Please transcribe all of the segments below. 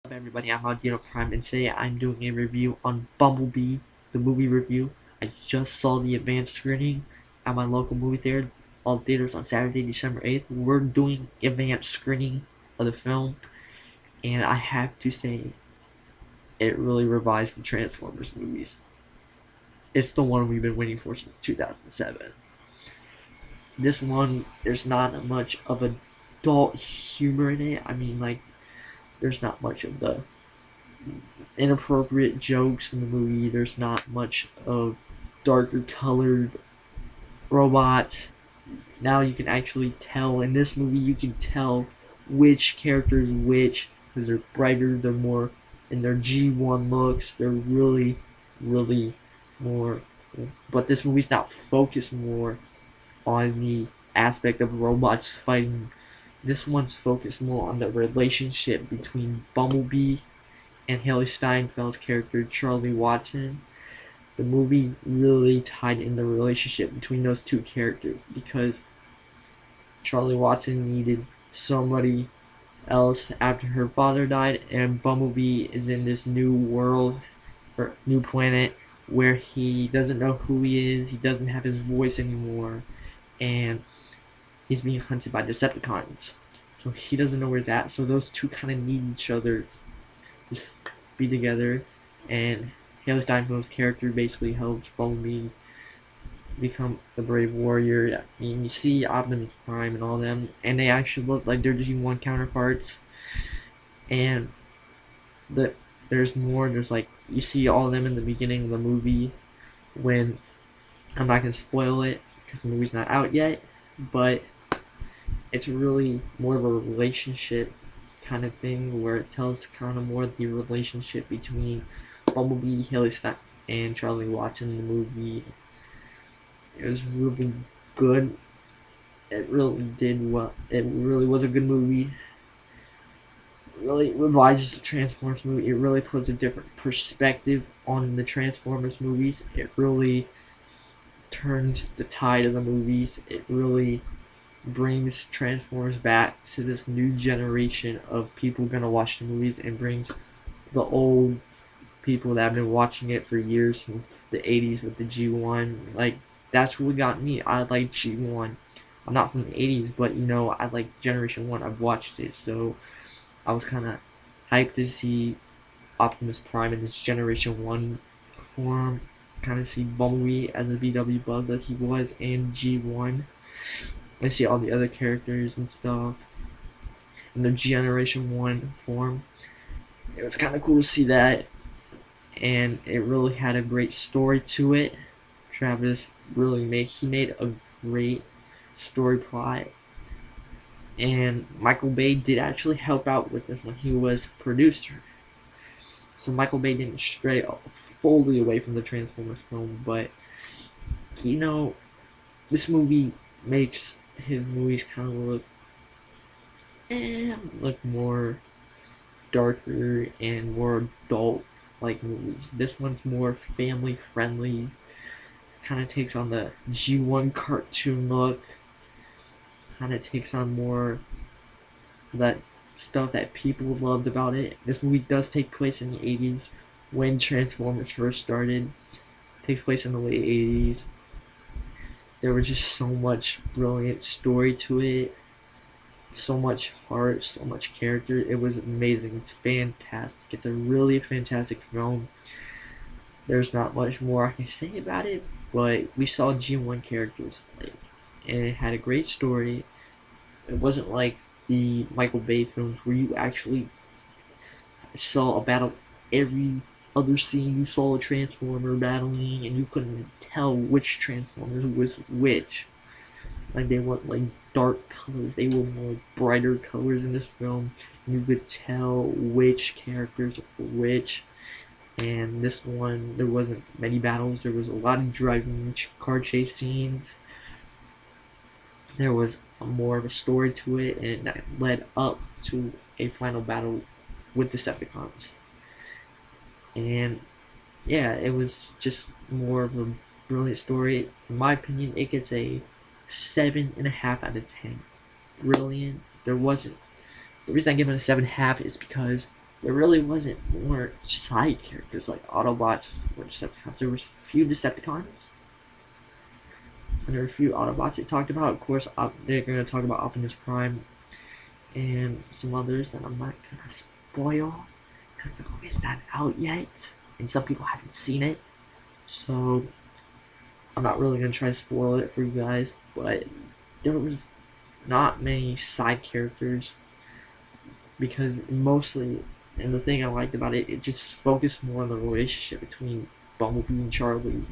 Up everybody, I'm Audino Crime, and today I'm doing a review on Bumblebee, the movie review. I just saw the advanced screening at my local movie theater, all theaters on Saturday, December 8th. We're doing advanced screening of the film, and I have to say, it really revives the Transformers movies. It's the one we've been waiting for since 2007. This one, there's not much of adult humor in it. I mean, like, there's not much of the inappropriate jokes in the movie. There's not much of darker colored robots. Now you can actually tell in this movie. You can tell which character is which because they're brighter. They're more in their G1 looks. They're really more. But this movie's not focused more on the aspect of robots fighting. This one's focused more on the relationship between Bumblebee and Haley Steinfeld's character Charlie Watson. The movie really tied in the relationship between those two characters because Charlie Watson needed somebody else after her father died, and Bumblebee is in this new world or new planet where he doesn't know who he is, he doesn't have his voice anymore, and he's being hunted by Decepticons. So he doesn't know where he's at, so those two kind of need each other just be together, and Haley Steinfeld's character basically helps Bumblebee become the brave warrior. I mean, you see Optimus Prime and all them, and they actually look like their G1 counterparts. And there's more. There's like you see all of them in the beginning of the movie. When I'm not gonna spoil it because the movie's not out yet, but it's really more of a relationship kind of thing where it tells kind of more the relationship between Bumblebee, Haley Stein, and Charlie Watson in the movie. It was really good. It really did well. It really was a good movie. It really revises the Transformers movie. It really puts a different perspective on the Transformers movies. It really turns the tide of the movies. It really brings Transformers back to this new generation of people gonna watch the movies and brings the old people that have been watching it for years since the 80s with the G1. Like, that's what got me. I like G1. I'm not from the 80s, but I like Generation 1. I've watched it, so I was kind of hyped to see Optimus Prime in this Generation 1 form. Kind of see Bumblebee as a VW bug that he was in G1. I see all the other characters and stuff in the Generation 1 form. It was kind of cool to see that, and it really had a great story to it. Travis he made a great story plot, and Michael Bay did actually help out with this when he was producer. So Michael Bay didn't stray fully away from the Transformers film, but this movie makes his movies kind of look more darker and more adult like movies. This one's more family friendly. Kind of takes on the G1 cartoon look. Kind of takes on more that stuff that people loved about it. This movie does take place in the 80s when Transformers first started. It takes place in the late 80s. There was just so much brilliant story to it. So much heart, so much character. It was amazing. It's fantastic. It's a really fantastic film. There's not much more I can say about it, but we saw G1 characters, and it had a great story. It wasn't like the Michael Bay films where you actually saw a battle every other scene. You saw a Transformer battling, and you couldn't tell which Transformers was which. Like, they weren't like dark colors, they were more brighter colors in this film. You could tell which characters were which. And this one, there wasn't many battles. There was a lot of driving car chase scenes. There was more of a story to it, and that led up to a final battle with Decepticons. And yeah, it was just more of a brilliant story. In my opinion, it gets a 7.5 out of 10. Brilliant. The reason I give it a 7.5 is because there really wasn't more side characters like Autobots or Decepticons. There was a few Decepticons, and there were a few Autobots they talked about. Of course, they're going to talk about Optimus Prime and some others that I'm not going to spoil because the movie's not out yet, and some people haven't seen it. So I'm not really going to try to spoil it for you guys, but there was not many side characters because mostly, and the thing I liked about it, it just focused more on the relationship between Bumblebee and Charlie,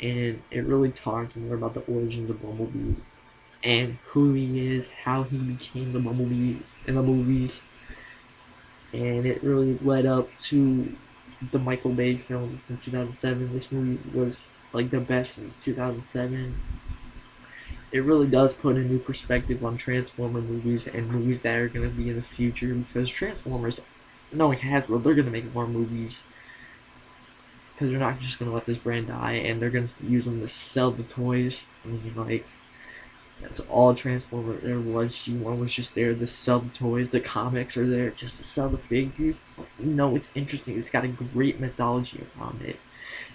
and it really talked more about the origins of Bumblebee and who he is, how he became the Bumblebee in the movies, and it really led up to the Michael Bay film from 2007. This movie was like the best since 2007. It really does put a new perspective on Transformer movies and movies that are going to be in the future because Transformers, knowing Hasbro, they're going to make more movies because they're not just going to let this brand die and they're going to use them to sell the toys. I mean, like, that's all Transformer there was. G1 was just there to sell the toys. The comics are there just to sell the figures. But you know, it's interesting. It's got a great mythology around it.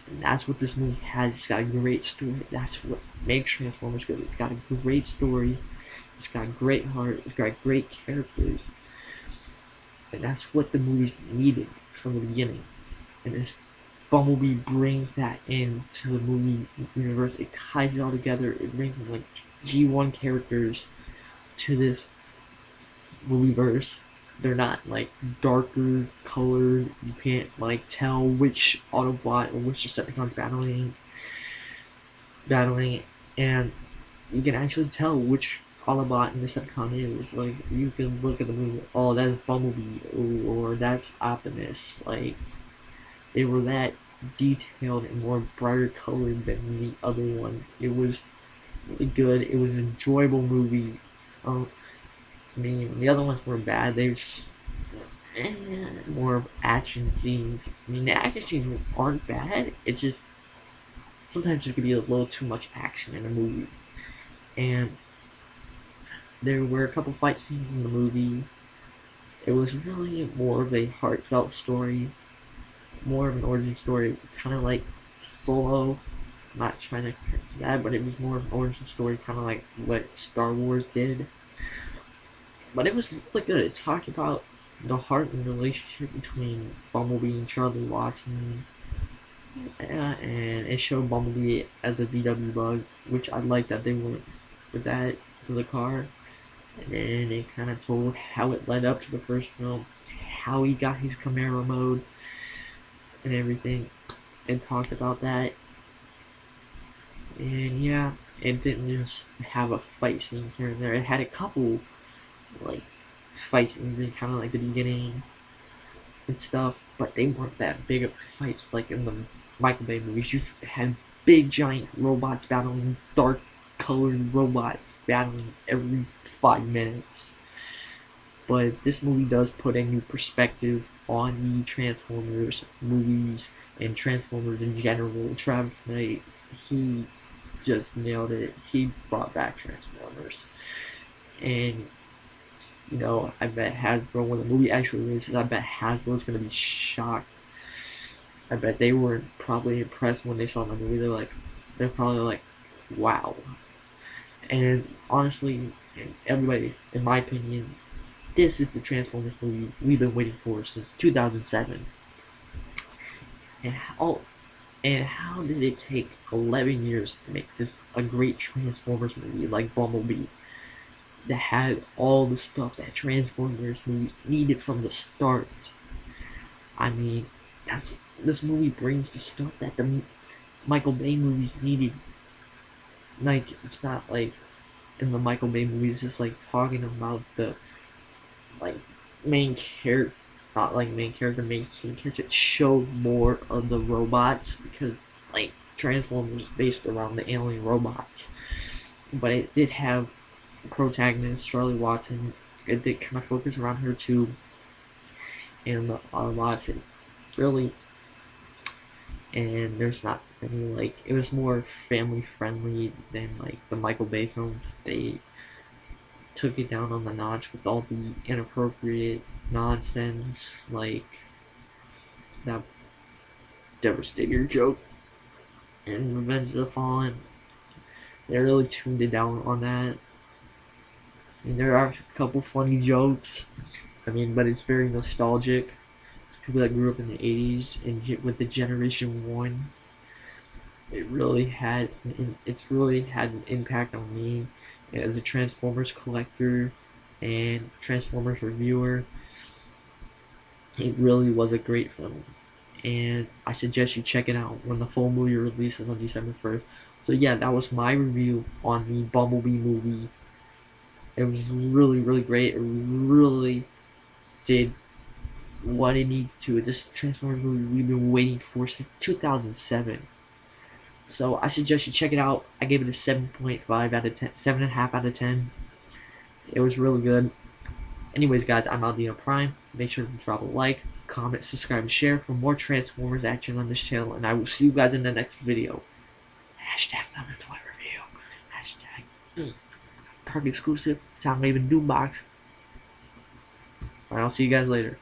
And that's what this movie has. It's got a great story. That's what makes Transformers good. It's got a great story. It's got great heart. It's got great characters. And that's what the movies needed from the beginning. And this Bumblebee brings that into the movie universe. It ties it all together. It brings in like G1 characters to this movie verse. They're not like darker colored. You can't like tell which Autobot or which Decepticon's battling, and you can actually tell which Autobot and Decepticon is. Like you can look at the movie, oh that's Bumblebee, or that's Optimus. Like they were that detailed and more brighter colored than the other ones. It was really good. It was an enjoyable movie. I mean, the other ones were bad. They were just more of action scenes. I mean, the action scenes aren't bad. It's just sometimes there could be a little too much action in a movie. And there were a couple fight scenes in the movie. It was really more of a heartfelt story, more of an origin story, kind of like Solo. I'm not trying to compare it to that, but it was more of an origin story, kind of like what Star Wars did. But it was really good. It talked about the heart and relationship between Bumblebee and Charlie Watson. And it showed Bumblebee as a VW bug, which I like that they went with that for the car. And then it kind of told how it led up to the first film, how he got his Camaro mode, and everything. And talked about that. And yeah, it didn't just have a fight scene here and there. It had a couple like fight scenes in kind of like the beginning and stuff, but they weren't that big of fights like in the Michael Bay movies. You had big giant robots battling, dark colored robots battling every 5 minutes. But this movie does put a new perspective on the Transformers movies and Transformers in general. Travis Knight, he just nailed it. He brought back Transformers. And you know, I bet Hasbro, when the movie actually releases, I bet Hasbro's gonna be shocked. I bet they were probably impressed when they saw the movie. They're probably like, wow. And honestly, everybody, in my opinion, this is the Transformers movie we've been waiting for since 2007. And how did it take 11 years to make this a great Transformers movie like Bumblebee? That had all the stuff that Transformers movie needed from the start. I mean, this movie brings the stuff that the Michael Bay movies needed. Like, it's not like in the Michael Bay movies, it's like talking about the like main character, not like main character, main character. It showed more of the robots because like Transformers is based around the alien robots, but it did have the protagonist, Charlie Watson. It did kind of focus around her too, and the Autobots. It really, and there's not any like, it was more family friendly than like the Michael Bay films. They took it down on the notch with all the inappropriate nonsense like that Devastator joke and Revenge of the Fallen. They really tuned it down on that. I mean, there are a couple funny jokes. I mean, but it's very nostalgic. People that grew up in the '80s and with the Generation One, it's really had an impact on me as a Transformers collector and Transformers reviewer. It really was a great film, and I suggest you check it out when the full movie releases on December 1st. So yeah, that was my review on the Bumblebee movie. It was really, really great. It really did what it needs to. This Transformers movie we've been waiting for since 2007. So I suggest you check it out. I gave it a 7.5 out of 10, 7.5 out of 10. It was really good. Anyways, guys, I'm Aldino Prime. Make sure to drop a like, comment, subscribe, and share for more Transformers action on this channel. And I will see you guys in the next video. Hashtag another toy review. Hashtag Target exclusive Soundwave and Doombox. Alright, I'll see you guys later.